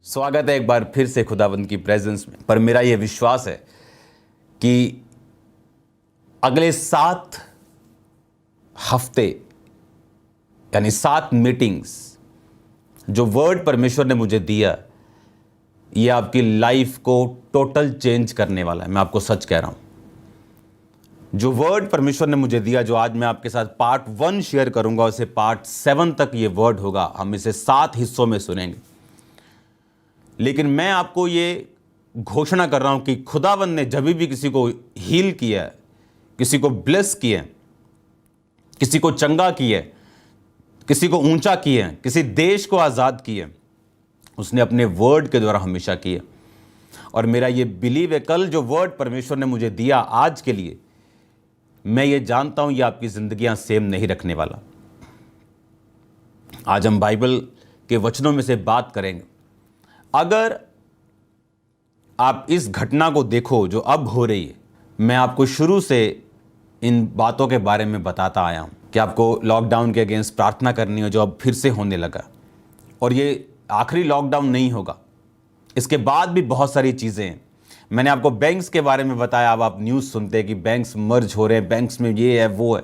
स्वागत है एक बार फिर से खुदावंद की प्रेजेंस में। पर मेरा ये विश्वास है कि अगले 7 हफ्ते यानी 7 मीटिंग्स जो वर्ड परमेश्वर ने मुझे दिया, ये आपकी लाइफ को टोटल चेंज करने वाला है। मैं आपको सच कह रहा हूं। जो वर्ड परमेश्वर ने मुझे दिया, जो आज मैं आपके साथ पार्ट 1 शेयर करूंगा, उसे पार्ट 7 तक ये वर्ड होगा। हम इसे 7 हिस्सों में सुनेंगे। लेकिन मैं आपको ये घोषणा कर रहा हूं कि खुदावंद ने जब भी किसी को हील किया है, किसी को ब्लेस किया है, किसी को चंगा किया है, किसी को ऊंचा किया है, किसी देश को आज़ाद किया है, उसने अपने वर्ड के द्वारा हमेशा किया। और मेरा ये बिलीव है, कल जो वर्ड परमेश्वर ने मुझे दिया आज के लिए, मैं ये जानता हूं ये आपकी ज़िंदगियां सेम नहीं रखने वाला। आज हम बाइबल के वचनों में से बात करेंगे। अगर आप इस घटना को देखो जो अब हो रही है, मैं आपको शुरू से इन बातों के बारे में बताता आया हूं कि आपको लॉकडाउन के अगेंस्ट प्रार्थना करनी हो, जो अब फिर से होने लगा। और ये आखिरी लॉकडाउन नहीं होगा, इसके बाद भी बहुत सारी चीज़ें हैं। मैंने आपको बैंक्स के बारे में बताया। अब आप न्यूज़ सुनते हैं कि बैंक्स मर्ज हो रहे हैं, बैंक्स में ये है वो है।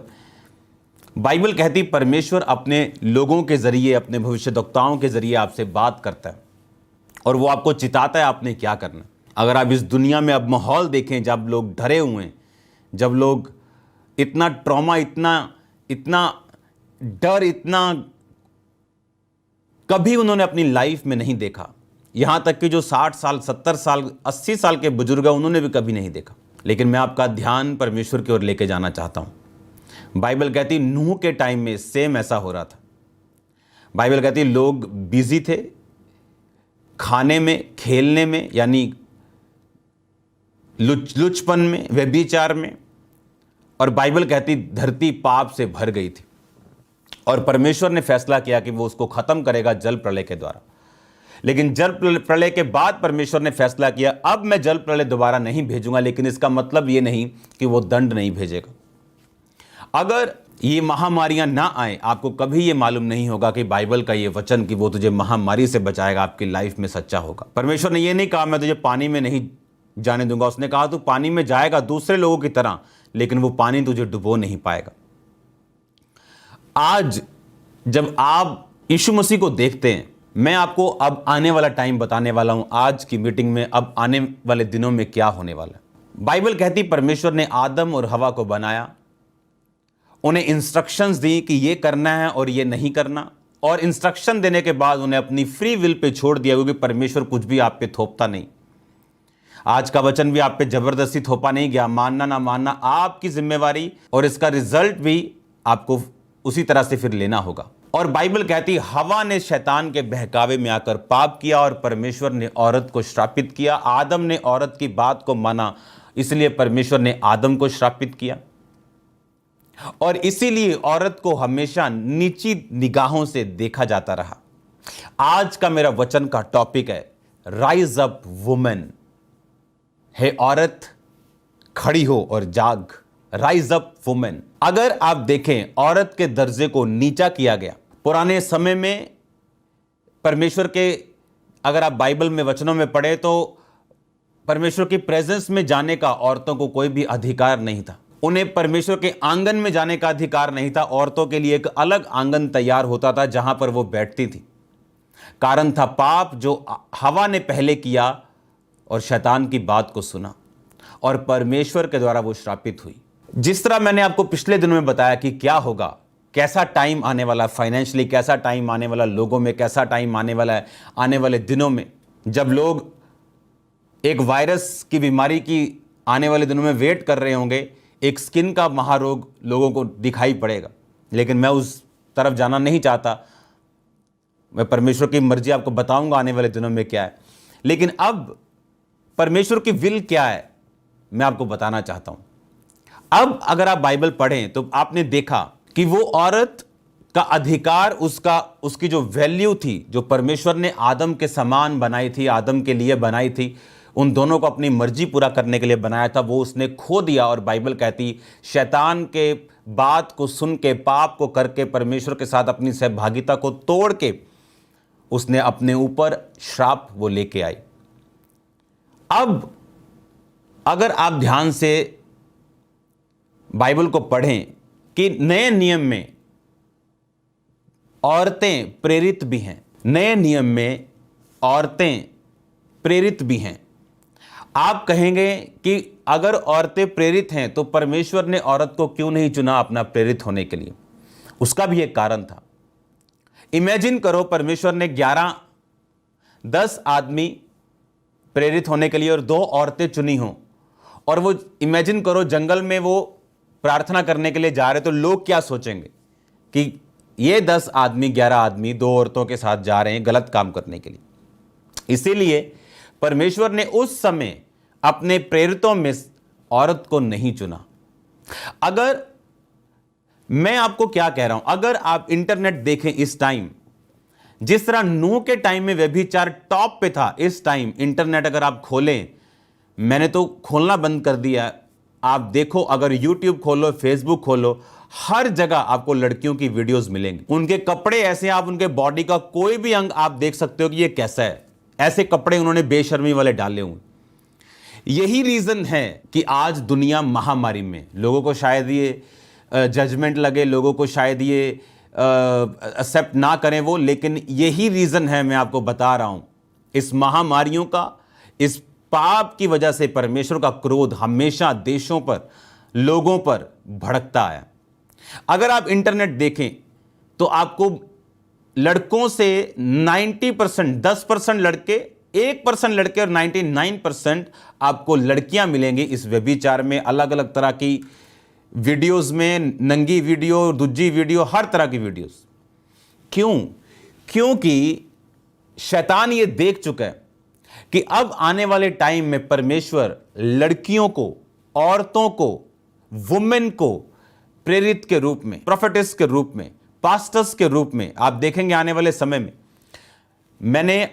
बाइबल कहती परमेश्वर अपने लोगों के ज़रिए, अपने भविष्यद्वक्ताओं के ज़रिए आपसे बात करता है और वो आपको चिताता है आपने क्या करना। अगर आप इस दुनिया में अब माहौल देखें, जब लोग डरे हुए हैं, जब लोग इतना ट्रॉमा, इतना डर, इतना कभी उन्होंने अपनी लाइफ में नहीं देखा। यहाँ तक कि जो 60 साल, 70 साल, 80 साल के बुजुर्ग हैं, उन्होंने भी कभी नहीं देखा। लेकिन मैं आपका ध्यान परमेश्वर की ओर लेके जाना चाहता हूँ। बाइबल कहती नूह के टाइम में सेम ऐसा हो रहा था। बाइबल कहती लोग बिजी थे खाने में, खेलने में, यानी लुचपन में, व्यभिचार में। और बाइबल कहती धरती पाप से भर गई थी और परमेश्वर ने फैसला किया कि वो उसको खत्म करेगा जल प्रलय के द्वारा। लेकिन जल प्रलय के बाद परमेश्वर ने फैसला किया, अब मैं जल प्रलय दोबारा नहीं भेजूंगा। लेकिन इसका मतलब ये नहीं कि वो दंड नहीं भेजेगा। अगर ये महामारियां ना आए, आपको कभी ये मालूम नहीं होगा कि बाइबल का ये वचन कि वो तुझे महामारी से बचाएगा आपकी लाइफ में सच्चा होगा। परमेश्वर ने ये नहीं कहा मैं तुझे पानी में नहीं जाने दूंगा। उसने कहा तू पानी में जाएगा दूसरे लोगों की तरह, लेकिन वो पानी तुझे डुबो नहीं पाएगा। आज जब आप यीशु मसीह को देखते हैं, मैं आपको अब आने वाला टाइम बताने वाला हूं। आज की मीटिंग में अब आने वाले दिनों में क्या होने वाला है। बाइबल कहती परमेश्वर ने आदम और हवा को बनाया, उन्हें इंस्ट्रक्शंस दी कि ये करना है और ये नहीं करना। और इंस्ट्रक्शन देने के बाद उन्हें अपनी फ्री विल पे छोड़ दिया, क्योंकि परमेश्वर कुछ भी आप पे थोपता नहीं। आज का वचन भी आप पे जबरदस्ती थोपा नहीं गया। मानना ना मानना आपकी जिम्मेवारी, और इसका रिजल्ट भी आपको उसी तरह से फिर लेना होगा। और बाइबल कहती हवा ने शैतान के बहकावे में आकर पाप किया और परमेश्वर ने औरत को श्रापित किया। आदम ने औरत की बात को माना, इसलिए परमेश्वर ने आदम को श्रापित किया। और इसीलिए औरत को हमेशा नीची निगाहों से देखा जाता रहा। आज का मेरा वचन का टॉपिक है राइज अप वुमेन। हे औरत, खड़ी हो और जाग। Rise up women. अगर आप देखें, औरत के दर्जे को नीचा किया गया। पुराने समय में परमेश्वर के, अगर आप बाइबल में वचनों में पढ़े तो परमेश्वर की प्रेजेंस में जाने का औरतों को कोई भी अधिकार नहीं था। उन्हें परमेश्वर के आंगन में जाने का अधिकार नहीं था। औरतों के लिए एक अलग आंगन तैयार होता था जहां पर वो बैठती थी। कारण था पाप जो हवा ने पहले किया और शैतान की बात को सुना, और परमेश्वर के द्वारा वो श्रापित हुई। जिस तरह मैंने आपको पिछले दिनों में बताया कि क्या होगा, कैसा टाइम आने वाला, फाइनेंशियली कैसा टाइम आने वाला, लोगों में कैसा टाइम आने वाला है आने वाले दिनों में, जब लोग एक वायरस की बीमारी की आने वाले दिनों में वेट कर रहे होंगे। एक स्किन का महारोग लोगों को दिखाई पड़ेगा। लेकिन मैं उस तरफ जाना नहीं चाहता। मैं परमेश्वर की मर्जी आपको बताऊंगा आने वाले दिनों में क्या है। लेकिन अब परमेश्वर की विल क्या है, मैं आपको बताना चाहता हूं। अब अगर आप बाइबल पढ़ें तो आपने देखा कि वो औरत का अधिकार, उसकी जो वैल्यू थी, जो परमेश्वर ने आदम के समान बनाई थी, आदम के लिए बनाई थी, उन दोनों को अपनी मर्जी पूरा करने के लिए बनाया था, वो उसने खो दिया। और बाइबल कहती शैतान के बात को सुन के, पाप को करके, परमेश्वर के साथ अपनी सहभागिता को तोड़ के उसने अपने ऊपर श्राप वो लेके आई। अब अगर आप ध्यान से बाइबल को पढ़ें कि नए नियम में औरतें प्रेरित भी हैं, नए नियम में औरतें प्रेरित भी हैं। आप कहेंगे कि अगर औरतें प्रेरित हैं तो परमेश्वर ने औरत को क्यों नहीं चुना अपना प्रेरित होने के लिए? उसका भी एक कारण था। इमेजिन करो, परमेश्वर ने 10 आदमी प्रेरित होने के लिए और 2 औरतें चुनी हों, और वो इमेजिन करो जंगल में वो प्रार्थना करने के लिए जा रहे, तो लोग क्या सोचेंगे कि ये 10 आदमी 11 आदमी 2 औरतों के साथ जा रहे हैं गलत काम करने के लिए। इसीलिए परमेश्वर ने उस समय अपने प्रेरितों में औरत को नहीं चुना। अगर मैं आपको क्या कह रहा हूं, अगर आप इंटरनेट देखें इस टाइम, जिस तरह नूह के टाइम में व्यभिचार टॉप पे था, इस टाइम इंटरनेट अगर आप खोलें, मैंने तो खोलना बंद कर दिया, आप देखो, अगर यूट्यूब खोलो, फेसबुक खोलो, हर जगह आपको लड़कियों की वीडियोस मिलेंगी। उनके कपड़े ऐसे, आप उनके बॉडी का कोई भी अंग आप देख सकते हो कि ये कैसा है। ऐसे कपड़े उन्होंने बेशर्मी वाले डाले हुए। यही रीजन है कि आज दुनिया महामारी में, लोगों को शायद ये जजमेंट लगे, लोगों को शायद ये एक्सेप्ट ना करें वो, लेकिन यही रीजन है, मैं आपको बता रहा हूं, इस महामारियों का, इस पाप की वजह से परमेश्वर का क्रोध हमेशा देशों पर, लोगों पर भड़कता है। अगर आप इंटरनेट देखें तो आपको लड़कों से 90%, 10% लड़के, 1% लड़के और 99% आपको लड़कियां मिलेंगी इस व्यभिचार में, अलग अलग तरह की वीडियोस में, नंगी वीडियो, दुज्जी वीडियो, हर तरह की वीडियोस। क्यों? क्योंकि शैतान ये देख चुका है कि अब आने वाले टाइम में परमेश्वर लड़कियों को, औरतों को, वुमेन को प्रेरित के रूप में, प्रोफेटिस के रूप में, पास्टर्स के रूप में आप देखेंगे आने वाले समय में। मैंने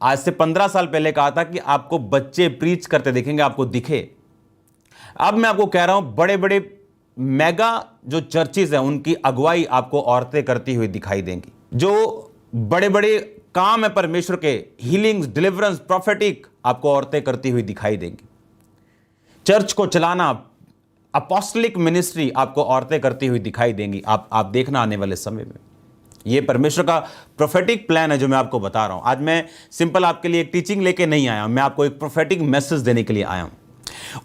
आज से 15 साल पहले कहा था कि आपको बच्चे प्रीच करते देखेंगे, आपको दिखे। अब मैं आपको कह रहा हूं, बड़े बड़े मेगा जो चर्चेज हैं उनकी अगुवाई आपको औरतें करती हुई दिखाई देंगी। जो बड़े बड़े काम है परमेश्वर के, हीलिंग्स, डिलीवरेंस, प्रोफेटिक, आपको औरतें करती हुई दिखाई देंगी। चर्च को चलाना, अपोस्टलिक मिनिस्ट्री आपको औरतें करती हुई दिखाई देंगी। आप देखना आने वाले समय में। यह परमेश्वर का प्रोफेटिक प्लान है जो मैं आपको बता रहा हूं। आज मैं सिंपल आपके लिए एक टीचिंग लेके नहीं आया हूं, मैं आपको एक प्रोफेटिक मैसेज देने के लिए आया हूं।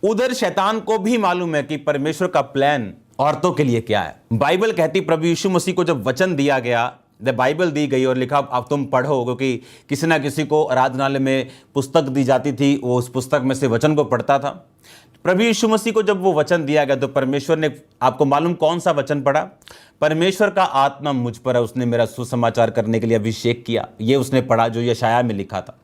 उधर शैतान को भी मालूम है कि परमेश्वर का प्लान औरतों के लिए क्या है। बाइबल कहती, प्रभु यीशु मसीह को जब वचन दिया गया, द बाइबल दी गई और लिखा अब तुम पढ़ो, क्योंकि किसी ना किसी को आराधनालय में पुस्तक दी जाती थी, वो उस पुस्तक में से वचन को पढ़ता था। प्रभु यीशु मसीह को जब वो वचन दिया गया तो परमेश्वर ने, आपको मालूम कौन सा वचन पढ़ा? परमेश्वर का आत्मा मुझ पर है, उसने मेरा सुसमाचार करने के लिए अभिषेक किया। ये उसने पढ़ा जो यशायाह में लिखा था।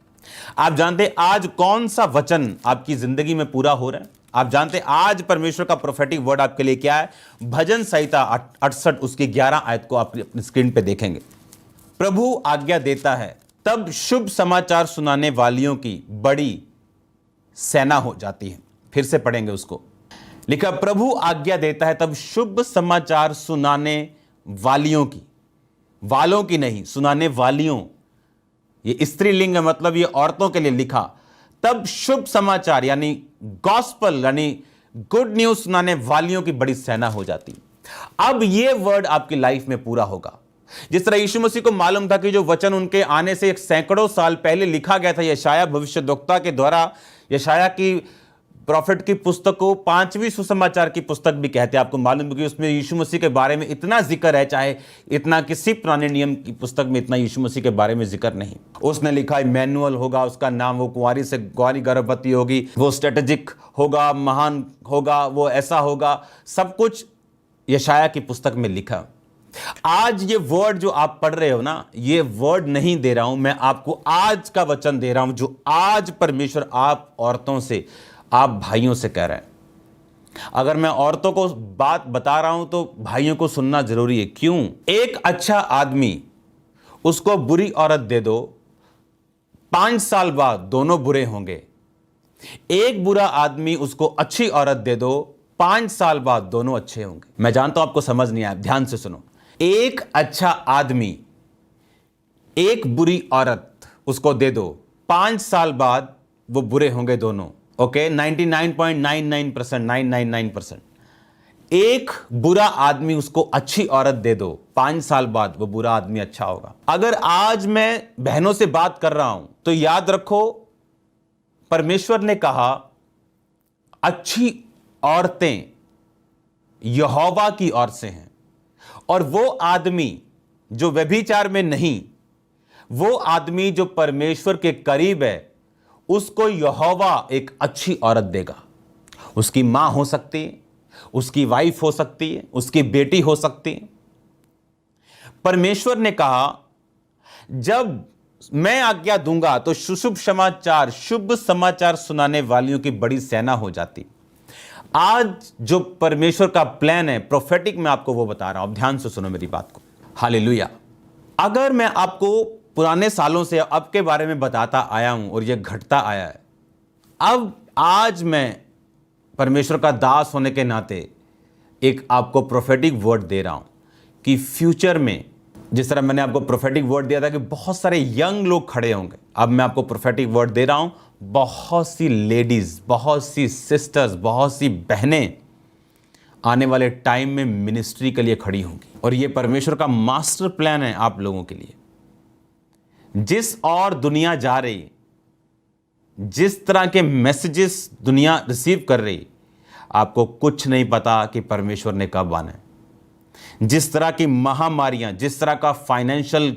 आप जानते आज कौन सा वचन आपकी जिंदगी में पूरा हो रहा है? आप जानते आज परमेश्वर का प्रोफेटिक वर्ड आपके लिए क्या है? भजन संहिता 68 उसकी 11 आयत को आप अपनी स्क्रीन पे देखेंगे। प्रभु आज्ञा देता है तब शुभ समाचार सुनाने वालियों की बड़ी सेना हो जाती है। फिर से पढ़ेंगे उसको। लिखा, प्रभु आज्ञा देता है तब शुभ समाचार सुनाने वालियों की, वालों की नहीं, सुनाने वालियों, ये स्त्रीलिंग है, मतलब ये औरतों के लिए लिखा। तब शुभ समाचार यानी गॉस्पल यानी गुड न्यूज सुनाने वालियों की बड़ी सेना हो जाती। अब ये वर्ड आपकी लाइफ में पूरा होगा। जिस तरह यीशु मसीह को मालूम था कि जो वचन उनके आने से सैकड़ों साल पहले लिखा गया था यशायाह भविष्यद्वक्ता के द्वारा, यशायाह की प्रॉफिट की पुस्तक को 5वीं सुसमाचार की पुस्तक भी कहते हैं। आपको मालूम है कि उसमें यीशु मसीह के बारे में इतना जिक्र है, चाहे इतना किसी पुराने नियम की पुस्तक में इतना यीशु मसीह के बारे में जिक्र नहीं। उसने लिखा इमैनुअल होगा उसका नाम, वो कुंवारी से कुंवारी गर्भवती होगी, वो स्ट्रेटेजिक होगा, महान होगा, वो ऐसा होगा, सब कुछ यशायाह की पुस्तक में लिखा। आज ये वर्ड जो आप पढ़ रहे हो ना, ये वर्ड नहीं दे रहा हूं मैं आपको, आज का वचन दे रहा हूं जो आज परमेश्वर आप औरतों से, आप भाइयों से कह रहे हैं। अगर मैं औरतों को बात बता रहा हूं तो भाइयों को सुनना जरूरी है। क्यों? एक अच्छा आदमी, उसको बुरी औरत दे दो, 5 साल बाद दोनों बुरे होंगे। एक बुरा आदमी, उसको अच्छी औरत दे दो, 5 साल बाद दोनों अच्छे होंगे। मैं जानता हूं आपको समझ नहीं आया, ध्यान से सुनो। एक अच्छा आदमी एक बुरी औरत उसको दे दो, 5 साल बाद वो बुरे होंगे दोनों। ओके, 99.99%, 999%। एक बुरा आदमी उसको अच्छी औरत दे दो, 5 साल बाद वो बुरा आदमी अच्छा होगा। अगर आज मैं बहनों से बात कर रहा हूं तो याद रखो, परमेश्वर ने कहा अच्छी औरतें यहोवा की ओर से हैं, और वो आदमी जो व्यभिचार में नहीं, वो आदमी जो परमेश्वर के करीब है, उसको यहोवा एक अच्छी औरत देगा। उसकी मां हो सकती है, उसकी वाइफ हो सकती है, उसकी बेटी हो सकती है। परमेश्वर ने कहा जब मैं आज्ञा दूंगा तो शुभ समाचार सुनाने वालियों की बड़ी सेना हो जाती। आज जो परमेश्वर का प्लान है प्रोफेटिक, मैं आपको वो बता रहा हूं। ध्यान से सुनो मेरी बात को। हालेलुया। अगर मैं आपको पुराने सालों से अब के बारे में बताता आया हूं और ये घटता आया है, अब आज मैं परमेश्वर का दास होने के नाते एक आपको प्रोफेटिक वर्ड दे रहा हूं कि फ्यूचर में, जिस तरह मैंने आपको प्रोफेटिक वर्ड दिया था कि बहुत सारे यंग लोग खड़े होंगे, अब मैं आपको प्रोफेटिक वर्ड दे रहा हूं, बहुत सी लेडीज, बहुत सी सिस्टर्स, बहुत सी बहनें आने वाले टाइम में मिनिस्ट्री के लिए खड़ी होंगी। और ये परमेश्वर का मास्टर प्लान है आप लोगों के लिए। जिस और दुनिया जा रही, जिस तरह के मैसेजेस दुनिया रिसीव कर रही, आपको कुछ नहीं पता कि परमेश्वर ने कब आना है। जिस तरह की महामारियां, जिस तरह का फाइनेंशियल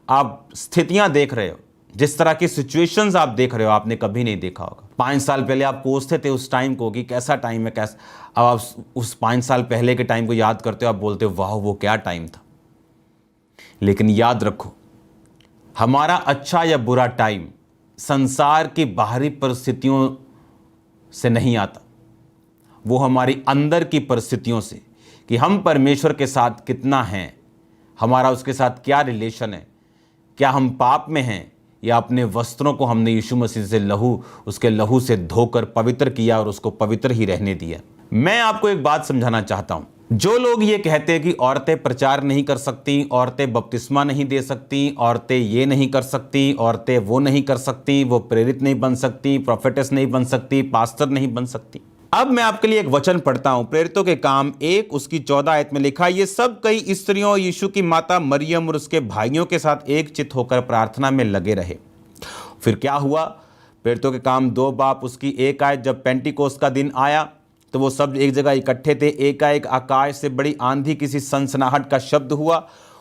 आप स्थितियां देख रहे हो, जिस तरह की सिचुएशंस आप देख रहे हो, आपने कभी नहीं देखा होगा। 5 साल पहले आप कोसते थे उस टाइम को कि कैसा टाइम है, कैसा। अब आप उस 5 साल पहले के टाइम को याद करते हो, आप बोलते हो वाह वो क्या टाइम था। लेकिन याद रखो, हमारा अच्छा या बुरा टाइम संसार की बाहरी परिस्थितियों से नहीं आता, वो हमारी अंदर की परिस्थितियों से, कि हम परमेश्वर के साथ कितना हैं, हमारा उसके साथ क्या रिलेशन है, क्या हम पाप में हैं या अपने वस्त्रों को हमने यीशु मसीह से उसके लहू से धोकर पवित्र किया और उसको पवित्र ही रहने दिया। मैं आपको एक बात समझाना चाहता हूं। जो लोग ये कहते हैं कि औरतें प्रचार नहीं कर सकती, औरतें बपतिस्मा नहीं दे सकती, औरतें ये नहीं कर सकती, औरतें वो नहीं कर सकती, वो प्रेरित नहीं बन सकती, प्रोफेटेस नहीं बन सकती, पास्टर नहीं बन सकती। अब मैं आपके लिए एक वचन पढ़ता हूं, प्रेरितों के काम 1 उसकी 14 आयत में लिखा, ये सब कई स्त्रियों, यीशु की माता मरियम और उसके भाइयों के साथ एक चित्त होकर प्रार्थना में लगे रहे। फिर क्या हुआ? प्रेरितों के काम 2 बाब उसकी 1 आयत, जब पेंटिकोस्त का दिन आया तो वो सब एक जगह इकट्ठे थे। एकाएक आकाश से बड़ी आंधी, किसी सनसनाहट का शब्द हुआ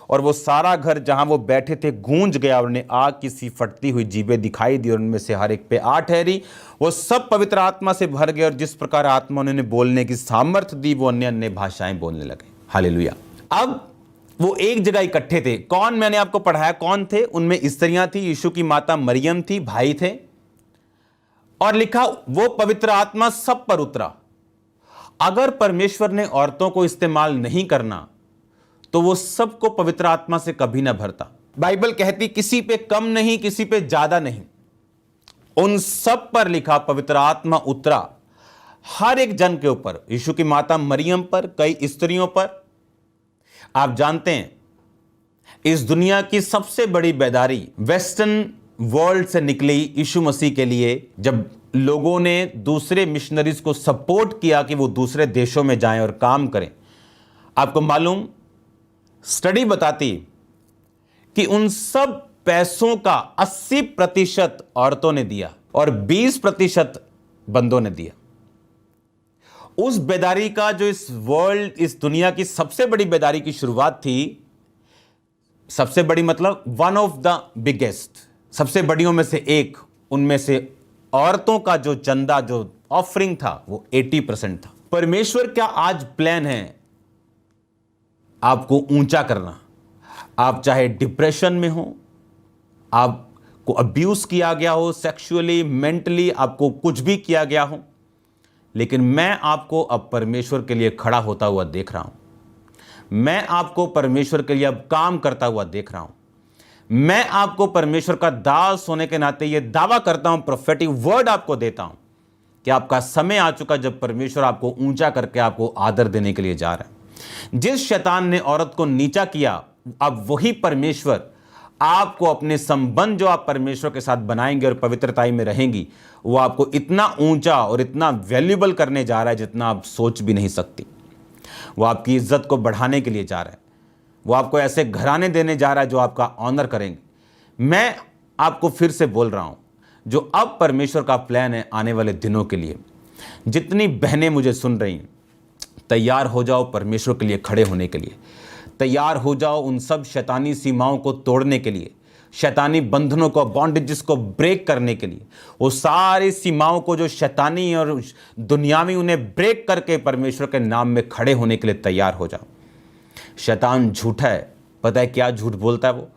और वो सारा घर जहां वो बैठे थे गूंज गया, और उन्हें आग की सी फटती हुई जीभें दिखाई दी और उनमें से हर एक पे आ ठहरी। वो सब पवित्र आत्मा से भर गए और जिस प्रकार आत्मा उन्हें बोलने की सामर्थ्य दी, वो अन्य अन्य भाषाएं बोलने लगे। हालेलुया। अब वो एक जगह इकट्ठे थे। कौन? मैंने आपको पढ़ाया कौन थे। उनमें स्त्रियां थी, यीशु की माता मरियम थी, भाई थे, और लिखा वो पवित्र आत्मा सब पर उतरा। अगर परमेश्वर ने औरतों को इस्तेमाल नहीं करना तो वो सबको पवित्र आत्मा से कभी ना भरता। बाइबल कहती किसी पे कम नहीं, किसी पे ज्यादा नहीं, उन सब पर लिखा पवित्र आत्मा उतरा, हर एक जन के ऊपर, यीशु की माता मरियम पर, कई स्त्रियों पर। आप जानते हैं इस दुनिया की सबसे बड़ी बेदारी वेस्टर्न वर्ल्ड से निकली यीशु मसीह के लिए, जब लोगों ने दूसरे मिशनरीज को सपोर्ट किया कि वो दूसरे देशों में जाएं और काम करें। आपको मालूम, स्टडी बताती कि उन सब पैसों का 80% औरतों ने दिया और 20% बंदों ने दिया। उस बेदारी का जो इस दुनिया की सबसे बड़ी बेदारी की शुरुआत थी, सबसे बड़ी मतलब वन ऑफ द बिगेस्ट, सबसे बड़ियों में से एक, उनमें से औरतों का जो चंदा, जो ऑफरिंग था, वो 80% था। परमेश्वर का आज प्लान है आपको ऊंचा करना। आप चाहे डिप्रेशन में हो, आपको अब्यूज किया गया हो, सेक्सुअली, मेंटली आपको कुछ भी किया गया हो, लेकिन मैं आपको अब परमेश्वर के लिए खड़ा होता हुआ देख रहा हूं। मैं आपको परमेश्वर के लिए अब काम करता हुआ देख रहा हूं। मैं आपको परमेश्वर का दास होने के नाते यह दावा करता हूं, प्रोफेटिक वर्ड आपको देता हूं कि आपका समय आ चुका जब परमेश्वर आपको ऊंचा करके आपको आदर देने के लिए जा रहा है। जिस शैतान ने औरत को नीचा किया, अब वही परमेश्वर आपको अपने संबंध जो आप परमेश्वर के साथ बनाएंगे और पवित्रताई में रहेंगी, वो आपको इतना ऊंचा और इतना वैल्यूबल करने जा रहा है जितना आप सोच भी नहीं सकती। वो आपकी इज्जत को बढ़ाने के लिए जा रहा है। वो आपको ऐसे घराने देने जा रहा है जो आपका ऑनर करेंगे। मैं आपको फिर से बोल रहा हूं, जो अब परमेश्वर का प्लान है आने वाले दिनों के लिए, जितनी बहनें मुझे सुन रही हैं, तैयार हो जाओ परमेश्वर के लिए खड़े होने के लिए। तैयार हो जाओ उन सब शैतानी सीमाओं को तोड़ने के लिए, शैतानी बंधनों को, बॉन्डेजेस को ब्रेक करने के लिए। वो सारी सीमाओं को जो शैतानी और दुनियावी, उन्हें ब्रेक करके परमेश्वर के नाम में खड़े होने के लिए तैयार हो जाओ। शैतान झूठा है। पता है क्या झूठ बोलता है वो?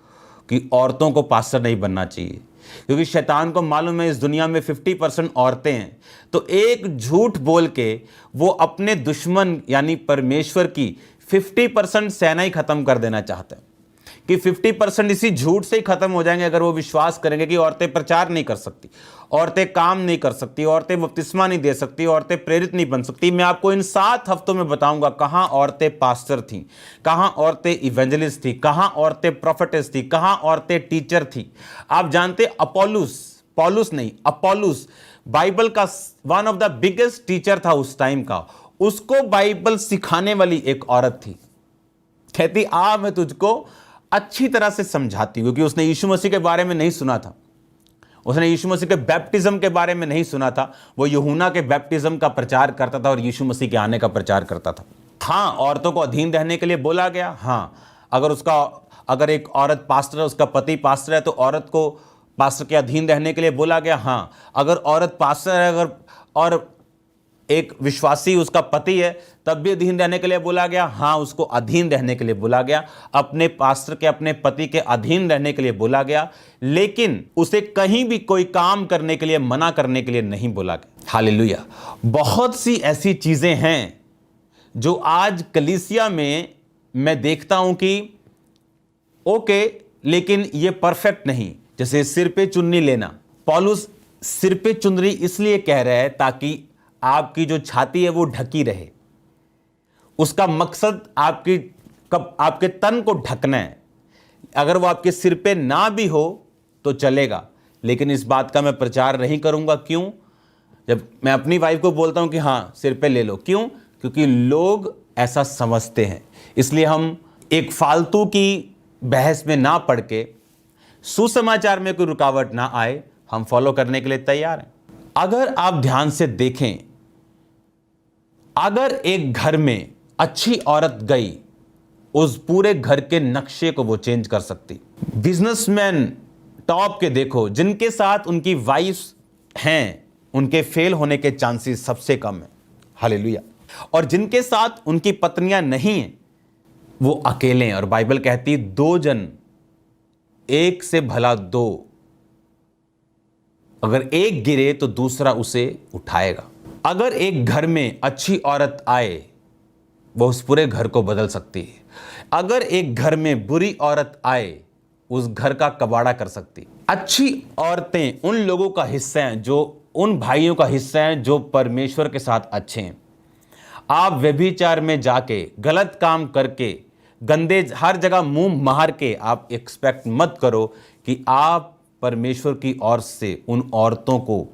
कि औरतों को पास्टर नहीं बनना चाहिए, क्योंकि शैतान को मालूम है इस दुनिया में 50% औरतें हैं। तो एक झूठ बोल के वो अपने दुश्मन यानी परमेश्वर की 50% सेना ही खत्म कर देना चाहते हैं, कि 50% इसी झूठ से ही खत्म हो जाएंगे अगर वो विश्वास करेंगे कि औरतें प्रचार नहीं कर सकती, औरतें काम नहीं कर सकती, औरतें बपतिस्मा नहीं दे सकती, औरतें प्रेरित नहीं बन सकती। मैं आपको इन 7 हफ्तों में बताऊंगा कहां औरतें पास्टर थी, कहां औरतें इवेंजलिस्ट थी, कहां औरतें प्रोफेटेस थी, कहां औरतें टीचर थी। आप जानते अपोलुस बाइबल का one of the biggest teacher था उस टाइम का। उसको बाइबल सिखाने वाली एक औरत थी। कहती मैं तुझको अच्छी तरह से समझाती हूं, क्योंकि उसने यीशु मसीह के बारे में नहीं सुना था, उसने यीशु मसीह के बैप्टिज्म के बारे में नहीं सुना था। वो यूहन्ना के बैप्टिज्म का प्रचार करता था और यीशु मसीह के आने का प्रचार करता था। हाँ, औरतों को अधीन रहने के लिए बोला गया। हाँ, अगर एक औरत पास्टर है, उसका पति पास्टर है, तो औरत को पास्टर के अधीन रहने के लिए बोला गया। हाँ, अगर औरत पास्टर है और एक विश्वासी उसका पति है, तब भी अधीन रहने के लिए बोला गया। हाँ, उसको अधीन रहने के लिए बोला गया, अपने पास्टर के, अपने पति के अधीन रहने के लिए बोला गया, लेकिन उसे कहीं भी कोई काम करने के लिए, मना करने के लिए नहीं बोला गया। हालेलुया। बहुत सी ऐसी चीजें हैं जो आज कलीसिया में मैं देखता हूं कि ओके, लेकिन ये परफेक्ट नहीं। जैसे सिर पे चुन्नी लेना, पौलुस सिर पे चुनरी इसलिए कह रहा है ताकि आपकी जो छाती है वो ढकी रहे। उसका मकसद आपके तन को ढकना है। अगर वो आपके सिर पे ना भी हो तो चलेगा, लेकिन इस बात का मैं प्रचार नहीं करूंगा। क्यों? जब मैं अपनी वाइफ को बोलता हूं कि हाँ सिर पे ले लो, क्यों? क्योंकि लोग ऐसा समझते हैं। इसलिए हम एक फालतू की बहस में ना पड़ के, सुसमाचार में कोई रुकावट ना आए, हम फॉलो करने के लिए तैयार हैं। अगर आप ध्यान से देखें, अगर एक घर में अच्छी औरत गई, उस पूरे घर के नक्शे को वो चेंज कर सकती। बिजनेसमैन टॉप के देखो, जिनके साथ उनकी वाइफ्स हैं, उनके फेल होने के चांसेस सबसे कम है। हालेलुया। और जिनके साथ उनकी पत्नियां नहीं हैं, वो अकेले हैं। और बाइबल कहती है 2 जन एक से भला 2, अगर एक गिरे तो दूसरा उसे उठाएगा। अगर एक घर में अच्छी औरत आए, वो उस पूरे घर को बदल सकती है। अगर एक घर में बुरी औरत आए, उस घर का कबाड़ा कर सकती है। अच्छी औरतें उन लोगों का हिस्सा हैं, जो उन भाइयों का हिस्सा हैं जो परमेश्वर के साथ अच्छे हैं। आप व्यभिचार में जाके, गलत काम करके, गंदे हर जगह मुंह मार के आप एक्सपेक्ट मत करो कि आप परमेश्वर की ओर से उन औरतों को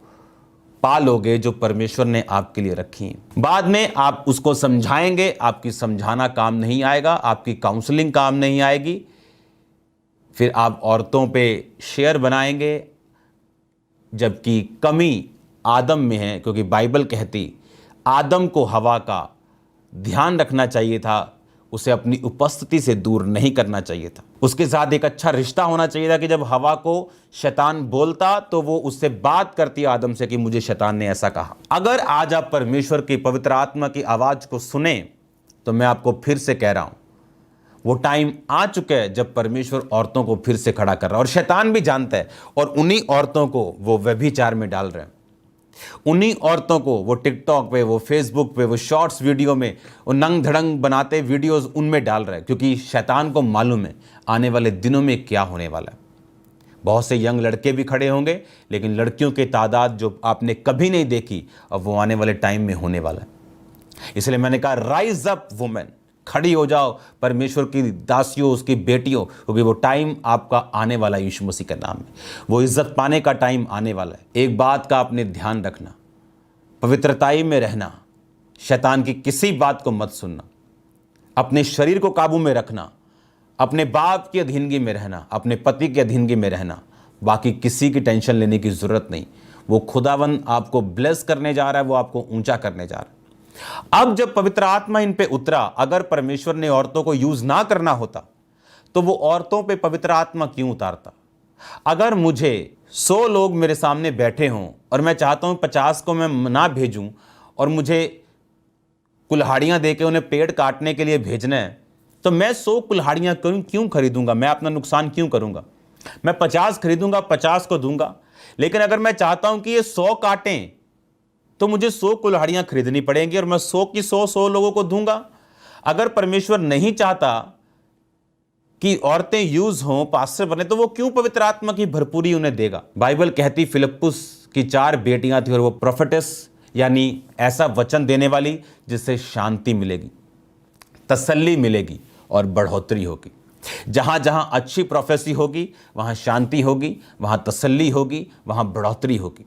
पालोगे जो परमेश्वर ने आपके लिए रखी हैं। बाद में आप उसको समझाएंगे, आपकी समझाना काम नहीं आएगा, आपकी काउंसलिंग काम नहीं आएगी। फिर आप औरतों पे शेयर बनाएंगे, जबकि कमी आदम में है, क्योंकि बाइबल कहती आदम को हवा का ध्यान रखना चाहिए था, उसे अपनी उपस्थिति से दूर नहीं करना चाहिए था। उसके साथ एक अच्छा रिश्ता होना चाहिए था कि जब हवा को शैतान बोलता तो वो उससे बात करती आदम से कि मुझे शैतान ने ऐसा कहा। अगर आज आप परमेश्वर की पवित्र आत्मा की आवाज़ को सुने, तो मैं आपको फिर से कह रहा हूं, वो टाइम आ चुका है जब परमेश्वर औरतों को फिर से खड़ा कर रहा है। और शैतान भी जानता है, और उन्हीं औरतों को वो व्यभिचार में डाल रहे हैं। उन्हीं औरतों को वो टिकटॉक पे, वो फेसबुक पे, वो शॉर्ट्स वीडियो में, वो नंग धड़ंग बनाते वीडियोस उनमें डाल रहे हैं, क्योंकि शैतान को मालूम है आने वाले दिनों में क्या होने वाला है। बहुत से यंग लड़के भी खड़े होंगे, लेकिन लड़कियों की तादाद जो आपने कभी नहीं देखी, अब वो आने वाले टाइम में होने वाला है। इसलिए मैंने कहा राइज अप वुमेन, खड़ी हो जाओ परमेश्वर की दासियों, उसकी बेटियों, क्योंकि वो टाइम आपका आने वाला है यीशु मसीह के नाम में। वो इज्जत पाने का टाइम आने वाला है। एक बात का आपने ध्यान रखना, पवित्रताई में रहना, शैतान की किसी बात को मत सुनना, अपने शरीर को काबू में रखना, अपने बाप की अधीनगी में रहना, अपने पति की अधीनगी में रहना। बाकी किसी की टेंशन लेने की ज़रूरत नहीं। वो खुदावन आपको ब्लेस करने जा रहा है, वो आपको ऊंचा करने जा रहा है। अब जब पवित्र आत्मा इन पे उतरा, अगर परमेश्वर ने औरतों को यूज ना करना होता तो वो औरतों पे पवित्र आत्मा क्यों उतारता? अगर मुझे 100 लोग मेरे सामने बैठे हों और मैं चाहता हूं 50 को मैं ना भेजूं और मुझे कुल्हाड़ियां देके उन्हें पेड़ काटने के लिए भेजना है, तो मैं 100 कुल्हाड़ियां क्यों खरीदूंगा? मैं अपना नुकसान क्यों करूंगा? मैं 50 खरीदूंगा, 50 को दूंगा। लेकिन अगर मैं चाहता हूं कि ये 100 काटें तो मुझे 100 कुल्हाड़ियां खरीदनी पड़ेंगी और मैं 100 की 100 लोगों को दूंगा। अगर परमेश्वर नहीं चाहता कि औरतें यूज हों, पास्टर बने, तो वो क्यों पवित्र आत्मा की भरपूरी उन्हें देगा? बाइबल कहती फिलिप्पुस की 4 बेटियां थी और वो प्रोफेटेस, यानी ऐसा वचन देने वाली जिससे शांति मिलेगी, तसल्ली मिलेगी और बढ़ोतरी होगी। जहां जहां अच्छी प्रोफेसी होगी वहां शांति होगी, वहां तसल्ली होगी, वहां बढ़ोतरी होगी।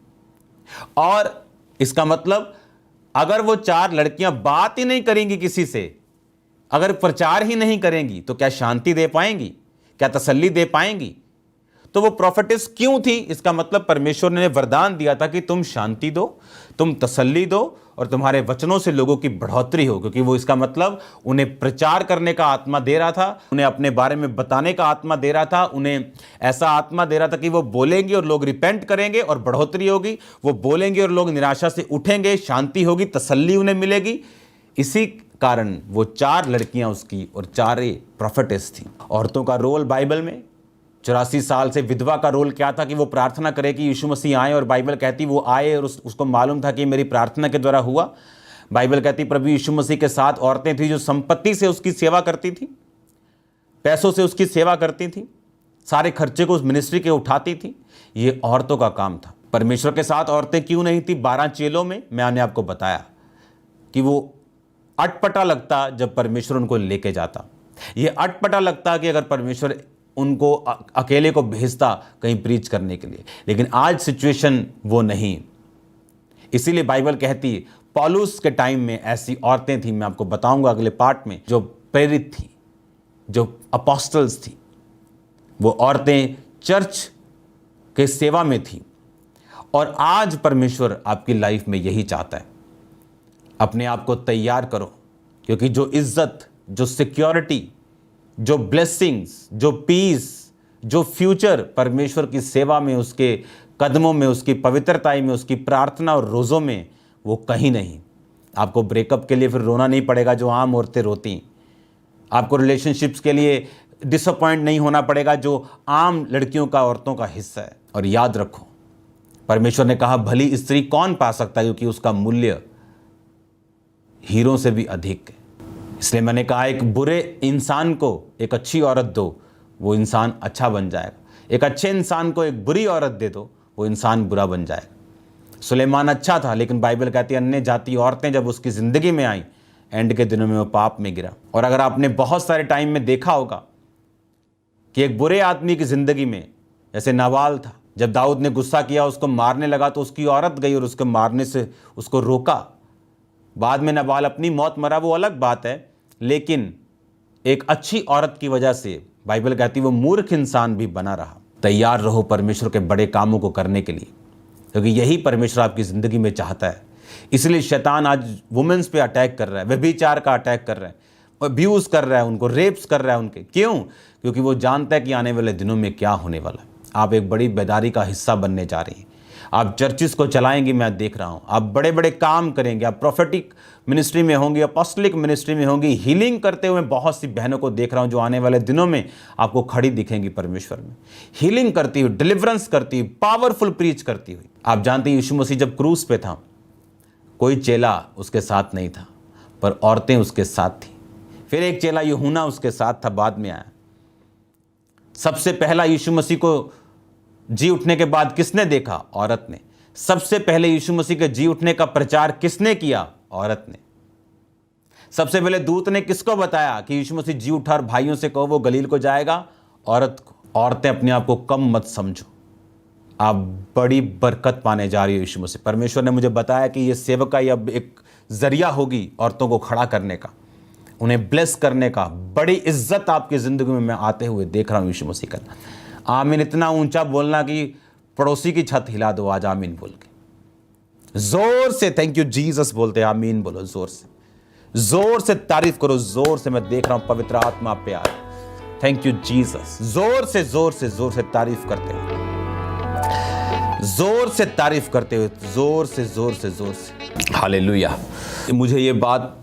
और इसका मतलब अगर वो 4 लड़कियां बात ही नहीं करेंगी किसी से, अगर प्रचार ही नहीं करेंगी, तो क्या शांति दे पाएंगी? क्या तसल्ली दे पाएंगी? तो वो प्रोफेटिस क्यों थी? इसका मतलब परमेश्वर ने वरदान दिया था कि तुम शांति दो, तुम तसल्ली दो और तुम्हारे वचनों से लोगों की बढ़ोतरी हो। क्योंकि वो इसका मतलब उन्हें प्रचार करने का आत्मा दे रहा था, उन्हें अपने बारे में बताने का आत्मा दे रहा था, उन्हें ऐसा आत्मा दे रहा था कि वो बोलेंगे और लोग रिपेंट करेंगे और बढ़ोतरी होगी। वो बोलेंगे और लोग निराशा से उठेंगे, शांति होगी, तसल्ली उन्हें मिलेगी। इसी कारण वो 4 लड़कियां उसकी और 4 प्रोफेटिस थी। औरतों का रोल बाइबल में 84 साल से विधवा का रोल क्या था कि वो प्रार्थना करे कि यीशु मसीह आए, और बाइबल कहती वो आए और उसको मालूम था कि मेरी प्रार्थना के द्वारा हुआ। बाइबल कहती प्रभु यीशु मसीह के साथ औरतें थी जो संपत्ति से उसकी सेवा करती थी, पैसों से उसकी सेवा करती थी, सारे खर्चे को उस मिनिस्ट्री के उठाती थी। ये औरतों का काम था। परमेश्वर के साथ औरतें क्यों नहीं थी? 12 चेलों में मैंने आपको बताया कि वो अटपटा लगता जब परमेश्वर उनको लेके जाता। ये अटपटा लगता कि अगर परमेश्वर उनको अकेले को भेजता कहीं प्रीच करने के लिए। लेकिन आज सिचुएशन वो नहीं। इसीलिए बाइबल कहती है पौलुस के टाइम में ऐसी औरतें थी, मैं आपको बताऊंगा अगले पार्ट में, जो प्रेरित थी, जो अपोस्टल्स थी। वो औरतें चर्च के सेवा में थी। और आज परमेश्वर आपकी लाइफ में यही चाहता है। अपने आप को तैयार करो, क्योंकि जो इज्जत, जो सिक्योरिटी, जो ब्लेसिंग्स, जो पीस, जो फ्यूचर परमेश्वर की सेवा में, उसके कदमों में, उसकी पवित्रताई में, उसकी प्रार्थना और रोज़ों में, वो कहीं नहीं। आपको ब्रेकअप के लिए फिर रोना नहीं पड़ेगा जो आम औरतें रोती। आपको रिलेशनशिप्स के लिए डिसअपॉइंट नहीं होना पड़ेगा जो आम लड़कियों का, औरतों का हिस्सा है। और याद रखो, परमेश्वर ने कहा भली स्त्री कौन पा सकता है, क्योंकि उसका मूल्य हीरों से भी अधिक है। इसलिए मैंने कहा एक बुरे इंसान को एक अच्छी औरत दो, वो इंसान अच्छा बन जाएगा। एक अच्छे इंसान को एक बुरी औरत दे दो, वो इंसान बुरा बन जाएगा। सुलेमान अच्छा था, लेकिन बाइबल कहती है अन्य जाति औरतें जब उसकी ज़िंदगी में आई, एंड के दिनों में वो पाप में गिरा। और अगर आपने बहुत सारे टाइम में देखा होगा कि एक बुरे आदमी की ज़िंदगी में, जैसे नाबाल था, जब दाऊद ने गुस्सा किया, उसको मारने लगा, तो उसकी औरत गई और उसको मारने से उसको रोका। बाद में नाबाल अपनी मौत मरा, वो अलग बात है। लेकिन एक अच्छी औरत की वजह से बाइबल कहती वो मूर्ख इंसान भी बना रहा। तैयार रहो परमेश्वर के बड़े कामों को करने के लिए, क्योंकि यही परमेश्वर आपकी ज़िंदगी में चाहता है। इसलिए शैतान आज वुमेन्स पे अटैक कर रहा है, व्यभिचार का अटैक कर रहा है, अब्यूज़ कर रहा है, उनको रेप्स कर रहा है उनके। क्यों? क्योंकि वो जानता है कि आने वाले दिनों में क्या होने वाला है। आप एक बड़ी बेदारी का हिस्सा बनने जा रही हैं। आप चर्चिस को चलाएंगे, मैं देख रहा हूँ। आप बड़े बड़े काम करेंगे, आप प्रोफेटिक मिनिस्ट्री में होंगे, अपॉस्टलिक मिनिस्ट्री में होंगी, हीलिंग करते हुए बहुत सी बहनों को देख रहा हूँ जो आने वाले दिनों में आपको खड़ी दिखेंगी परमेश्वर में, हीलिंग करती हुई, डिलीवरेंस करती हुई, पावरफुल प्रीच करती हुई। आप जानते हैं यीशु मसीह जब क्रूस पे था, कोई चेला उसके साथ नहीं था, पर औरतें उसके साथ थी। फिर एक चेला यूहन्ना उसके साथ था, बाद में आया। सबसे पहला यीशु मसीह को जी उठने के बाद किसने देखा? औरत ने। सबसे पहले यीशु मसीह के जी उठने का प्रचार किसने किया? औरत ने। सबसे पहले दूत ने किसको बताया कि यीशु मसीह जी उठा और भाइयों से कहो वो गलील को जाएगा? औरत को। औरतें अपने आप को कम मत समझो, आप बड़ी बरकत पाने जा रही हो यीशु मसीह। परमेश्वर ने मुझे बताया कि ये सेवकाई अब एक जरिया होगी औरतों को खड़ा करने का, उन्हें ब्लेस करने का। बड़ी इज्जत आपकी ज़िंदगी में मैं आते हुए देख रहा हूँ यीशु मसीह का। आमीन। इतना ऊंचा बोलना कि पड़ोसी की छत हिला दो आज, आमीन बोल के जोर से थैंक यू जीसस बोलते हैं। आमीन बोलो जोर से तारीफ करो, जोर से। मैं देख रहा हूँ पवित्र आत्मा आप पे आ रही। Thank you Jesus. जोर से तारीफ करते हुए, जोर से तारीफ करते हुए, जोर से हालेलुया। मुझे ये बात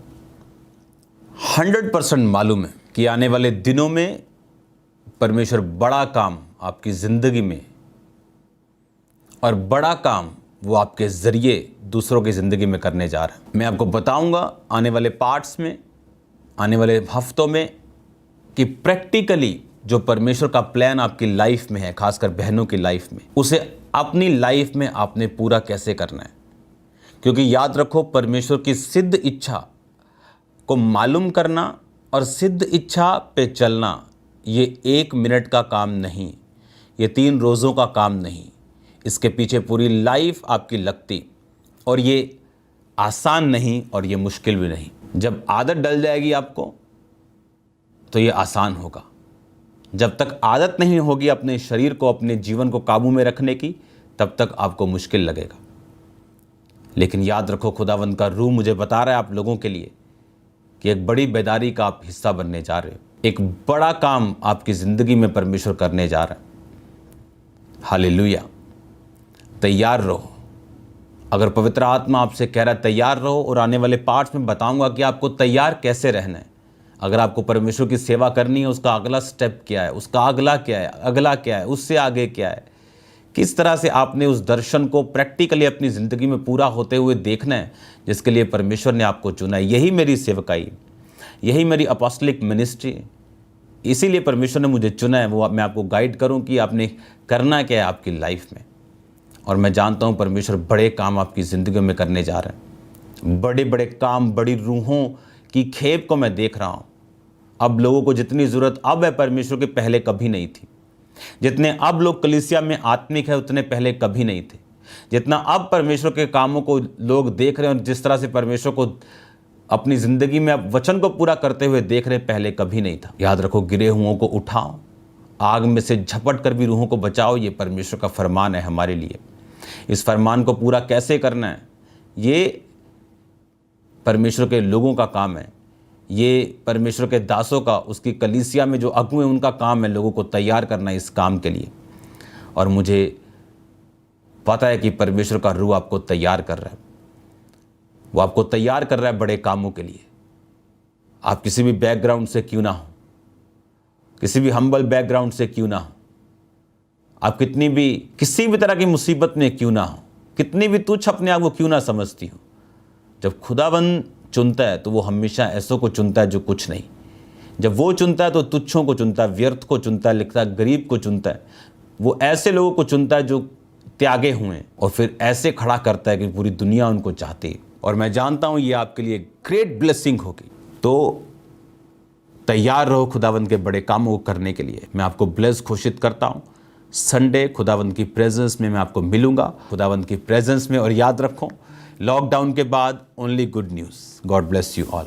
100% मालूम है कि आने वाले दिनों में परमेश्वर बड़ा काम आपकी ज़िंदगी में, और बड़ा काम वो आपके ज़रिए दूसरों की ज़िंदगी में करने जा रहा है। मैं आपको बताऊंगा आने वाले पार्ट्स में, आने वाले हफ्तों में, कि प्रैक्टिकली जो परमेश्वर का प्लान आपकी लाइफ में है, खासकर बहनों की लाइफ में, उसे अपनी लाइफ में आपने पूरा कैसे करना है। क्योंकि याद रखो, परमेश्वर की सिद्ध इच्छा को मालूम करना और सिद्ध इच्छा पे चलना, ये 1 मिनट का काम नहीं, ये 3 रोज़ों का काम नहीं, इसके पीछे पूरी लाइफ आपकी लगती, और ये आसान नहीं और ये मुश्किल भी नहीं। जब आदत डल जाएगी आपको तो ये आसान होगा। जब तक आदत नहीं होगी अपने शरीर को, अपने जीवन को काबू में रखने की, तब तक आपको मुश्किल लगेगा। लेकिन याद रखो, खुदावंद का रूह मुझे बता रहा है आप लोगों के लिए कि एक बड़ी बेदारी का आप हिस्सा बनने जा रहे हो। एक बड़ा काम आपकी ज़िंदगी में परमेश्वर करने जा रहा है। हालेलुया। तैयार रहो। अगर पवित्र आत्मा आपसे कह रहा है तैयार रहो, और आने वाले पार्ट्स में बताऊंगा कि आपको तैयार कैसे रहना है। अगर आपको परमेश्वर की सेवा करनी है, उसका अगला स्टेप क्या है, उसका अगला क्या है, अगला क्या है, उससे आगे क्या है, किस तरह से आपने उस दर्शन को प्रैक्टिकली अपनी ज़िंदगी में पूरा होते हुए देखना है, जिसके लिए परमेश्वर ने आपको चुना है। यही मेरी सेवकाई, यही मेरी अपॉस्टलिक मिनिस्ट्री है। इसीलिए परमेश्वर ने मुझे चुना है, वो मैं आपको गाइड करूं कि आपने करना क्या है आपकी लाइफ में। और मैं जानता हूं परमेश्वर बड़े काम आपकी ज़िंदगी में करने जा रहे हैं। बड़े बड़े काम, बड़ी रूहों की खेप को मैं देख रहा हूँ। अब लोगों को जितनी ज़रूरत अब है परमेश्वर के, पहले कभी नहीं थी। जितने अब लोग कलीसिया में आत्मिक है, उतने पहले कभी नहीं थे। जितना अब परमेश्वर के कामों को लोग देख रहे हैं, और जिस तरह से परमेश्वर को अपनी ज़िंदगी में अब वचन को पूरा करते हुए देख रहे, पहले कभी नहीं था। याद रखो, गिरे हुओं को उठाओ, आग में से झपट कर भी रूहों को बचाओ। ये परमेश्वर का फरमान है हमारे लिए। इस फरमान को पूरा कैसे करना है, ये परमेश्वर के लोगों का काम है। ये परमेश्वर के दासों का, उसकी कलीसिया में जो अगुए, उनका काम है लोगों को तैयार करना इस काम के लिए। और मुझे पता है कि परमेश्वर का रूह आपको तैयार कर रहा है। वो आपको तैयार कर रहा है बड़े कामों के लिए। आप किसी भी बैकग्राउंड से क्यों ना हो, किसी भी हम्बल बैकग्राउंड से क्यों ना हो, आप कितनी भी किसी भी तरह की मुसीबत में क्यों ना हो, कितनी भी तुच्छ अपने आप को क्यों ना समझती हो, जब खुदाबंद चुनता है तो वो हमेशा ऐसों को चुनता है जो कुछ नहीं। जब वो चुनता है तो तुच्छों को चुनता है, व्यर्थ को चुनता है, लिखता है गरीब को चुनता है। वो ऐसे लोगों को चुनता है जो त्यागे हुए हैं, और फिर ऐसे खड़ा करता है कि पूरी दुनिया उनको चाहती है। और मैं जानता हूँ ये आपके लिए ग्रेट ब्लेसिंग होगी। तो तैयार रहो खुदावंद के बड़े कामों को करने के लिए। मैं आपको ब्लेस घोषित करता हूँ। संडे खुदावंद की प्रेजेंस में मैं आपको मिलूंगा, खुदावंद की प्रेजेंस में। और याद रखो, लॉकडाउन के बाद only good news. God bless you all.